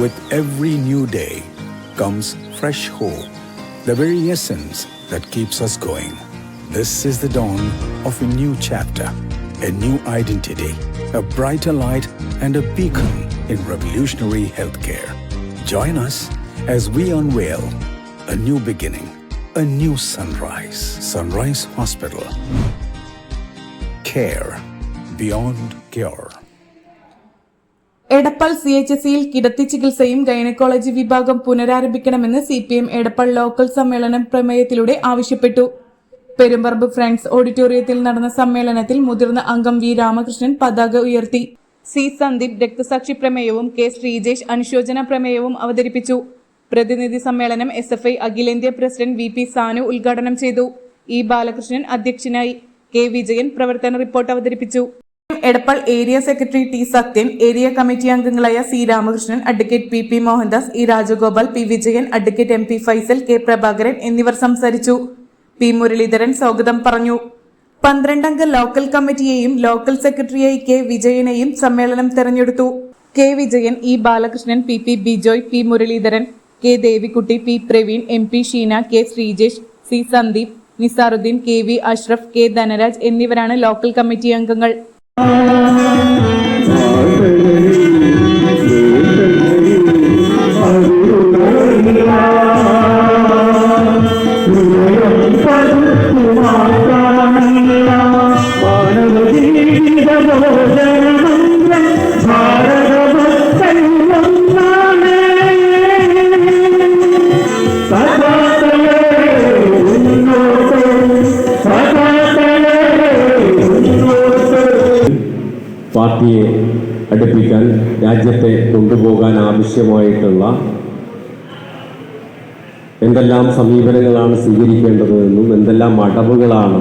With every new day comes fresh hope, the very essence that keeps us going. This is the dawn of a new chapter, a new identity, a brighter light, and a beacon in revolutionary healthcare. Join us as we unveil a new beginning, a new sunrise. Sunrise Hospital. Care beyond cure. Edappal CHSയിൽ കിടത്തി ചികിത്സയും gynaecology വിഭാഗം പുനരാരംഭിക്കണമെന്ന് CPM Edappal local സമ്മേളനം പ്രമേയത്തിലൂടെ ആവശ്യപ്പെട്ടു. Perumparamba friends ഓഡിറ്റോറിയത്തിൽ നടന്ന സമ്മേളനത്തിൽ മുതിർന്ന അംഗം വി രാമകൃഷ്ണൻ പതാക ഉയർത്തി. സി സന്ദീപ് രക്തസാക്ഷി പ്രമേയവും കെ ശ്രീജേഷ് അനുശോചന പ്രമേയവും അവതരിപ്പിച്ചു. പ്രതിനിധി സമ്മേളനം SFI അഖിലേന്ത്യാ പ്രസിഡന്റ് VP സാനു ഉദ്ഘാടനം ചെയ്തു. ഇ ബാലകൃഷ്ണൻ അധ്യക്ഷനായി. കെ വിജയൻ പ്രവർത്തന റിപ്പോർട്ട് അവതരിപ്പിച്ചു. Edappal area secretary T Sathyan, area committee അംഗങ്ങളായ C Ramakrishnan, advocate PP Mohandas, E Rajagopal, P Vijayan, advocate MP Faisal, K Prabhakaran എന്നിവർ സംസാരിച്ചു. P മുരളീധരൻ സ്വാഗതം പറഞ്ഞു. 12 അംഗ ലോക്കൽ കമ്മിറ്റിയെയും ലോക്കൽ സെക്രട്ടറിയായി കെ വിജയനെയും സമ്മേളനം തെരഞ്ഞെടുത്തു. K Vijayan, E Balakrishnan, PP Bijoy, P Muraleedharan, K Devikutty, P Praveen, MP Sheena, K Sreejesh, C Sandeep, Nizaruddin, KV Ashraf, K Dhanaraj എന്നിവരാണ് ലോക്കൽ കമ്മിറ്റി അംഗങ്ങൾ. പാർട്ടിയെ അടുപ്പിക്കാൻ, രാജ്യത്തെ കൊണ്ടുപോകാൻ ആവശ്യമായിട്ടുള്ള എന്തെല്ലാം സമീപനങ്ങളാണ് സ്വീകരിക്കേണ്ടതെന്നും എന്തെല്ലാം അടവുകളാണ്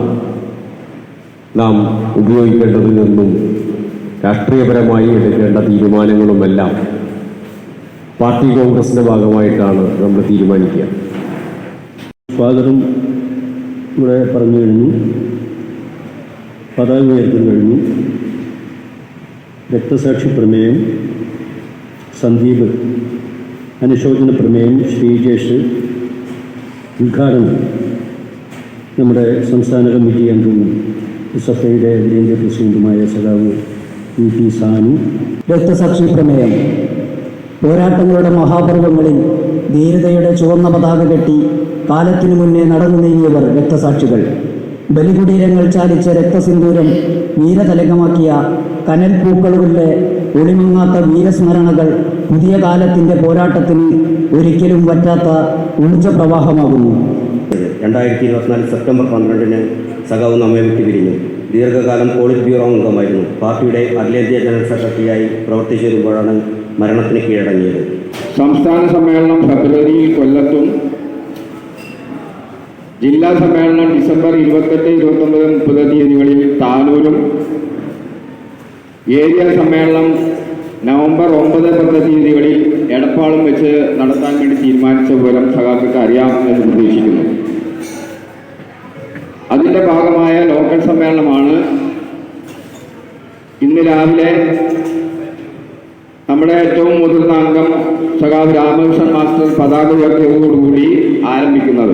നാം ഉപയോഗിക്കേണ്ടതെന്നും രാഷ്ട്രീയപരമായി എടുക്കേണ്ട തീരുമാനങ്ങളുമെല്ലാം പാർട്ടി കോൺഗ്രസിൻ്റെ ഭാഗമായിട്ടാണ് നമ്മൾ തീരുമാനിക്കുക. സ്വാഗതം ഇവിടെ പറഞ്ഞു കഴിഞ്ഞു, പതാക ഉയർത്തി കഴിഞ്ഞു. രക്തസാക്ഷി പ്രമേയം സന്ദീപ്, അനുശോചന പ്രമേയം ശ്രീജേഷ് ഉദ്ഘാടനം നമ്മുടെ സംസ്ഥാന കമ്മിറ്റി അംഗവും SFIയുടെ അഖിലേന്ത്യാ പ്രസിഡന്റുമായ സഖാവ് VP സാനു. രക്തസാക്ഷി പ്രമേയം പോരാട്ടങ്ങളുടെ മഹാപർവങ്ങളിൽ ധീരതയുടെ ചുവന്ന പതാക കെട്ടി കാലത്തിനു മുന്നേ നടന്നു നീങ്ങിയവർ രക്തസാക്ഷികൾ. ബലികുടീരങ്ങൾ ചാലിച്ച രക്തസിന്ദൂരം വീരതലകമാക്കിയ കനൽ പൂക്കളുകളിലെ ഒളിമങ്ങാത്ത വീരസ്മരണകൾ പുതിയ കാലത്തിൻ്റെ പോരാട്ടത്തിന് ഒരിക്കലും പറ്റാത്ത ഊർജ പ്രവാഹമാകുന്നു. 2024 സെപ്റ്റംബർ 12 സഖാവ് നമ്മെ വിട്ടു പിരിഞ്ഞു. ദീർഘകാലം പോളിറ്റ് ബ്യൂറോ അംഗമായിരുന്നു. പാർട്ടിയുടെ അഖിലേന്ത്യാ ജനറൽ സെക്രട്ടറിയായി പ്രവർത്തിച്ചു വരുമ്പോഴാണ് മരണത്തിന് കീഴടങ്ങിയത്. സംസ്ഥാന സമ്മേളനം ഫെബ്രുവരിയിൽ കൊല്ലത്തും, ജില്ലാ സമ്മേളനം ഡിസംബർ 28, 29, 30 തീയതികളിൽ താനൂരും, ഏരിയ സമ്മേളനം നവംബർ 9, 10 തീയതികളിൽ എടപ്പാളും വെച്ച് നടത്താൻ വേണ്ടി തീരുമാനിച്ച വിവരം സഖാക്കൾക്ക് അറിയാം എന്ന് പ്രതീക്ഷിക്കുന്നു. അതിൻ്റെ ഭാഗമായ ലോക്കൽ സമ്മേളനമാണ് ഇന്ന് രാവിലെ നമ്മുടെ ഏറ്റവും മുതിർന്ന അംഗം സഖാവ് രാമകൃഷ്ണൻ മാസ്റ്റർ പതാക ഉയർത്തിയതോടുകൂടി ആരംഭിക്കുന്നത്.